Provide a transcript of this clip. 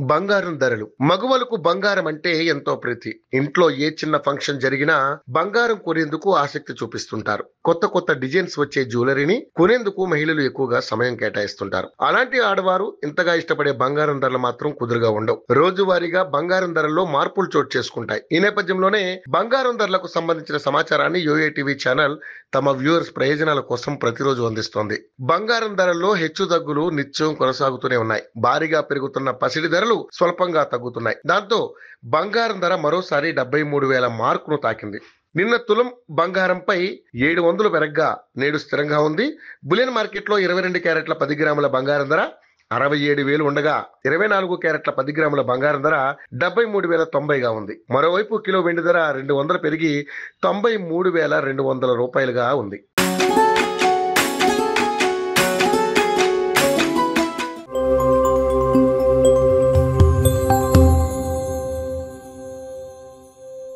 బంగారం ధరలు. మగువలకు బంగారం అంటే ఎంతో ప్రీతి. ఇంట్లో ఏ చిన్న ఫంక్షన్ జరిగినా బంగారం కొనేందుకు ఆసక్తి చూపిస్తుంటారు. కొత్త కొత్త డిజైన్స్ వచ్చే జ్యువెలరీని కొనేందుకు మహిళలు ఎక్కువగా సమయం కేటాయిస్తుంటారు. అలాంటి ఆడవారు ఇంతగా ఇష్టపడే బంగారం ధరలు మాత్రం కుదురుగా ఉండవు. రోజువారీగా బంగారం ధరల్లో మార్పులు చోటు చేసుకుంటాయి. ఈ నేపథ్యంలోనే బంగారం ధరలకు సంబంధించిన సమాచారాన్ని యోయో టీవీ ఛానల్ తమ వ్యూవర్స్ ప్రయోజనాల కోసం ప్రతిరోజు అందిస్తోంది. బంగారం ధరల్లో హెచ్చు తగ్గులు నిత్యం కొనసాగుతూనే ఉన్నాయి. భారీగా పెరుగుతున్న పసిడి ధరలు స్వల్పంగా తగ్గుతున్నాయి. దాంతో బంగారం ధర మరోసారి 73,000 మార్కును తాకింది. నిన్న తులం బంగారంపై 700 పెరగ్గా నేడు స్థిరంగా ఉంది. బులియన్ మార్కెట్లో 22 క్యారెట్ల 10 గ్రాముల బంగారం ధర 67,000 ఉండగా 24 క్యారెట్ల 10 గ్రాముల బంగారం ధర 73,090గా ఉంది. మరోవైపు కిలో వెండి ధర 200 పెరిగి 93,200 రూపాయలుగా ఉంది.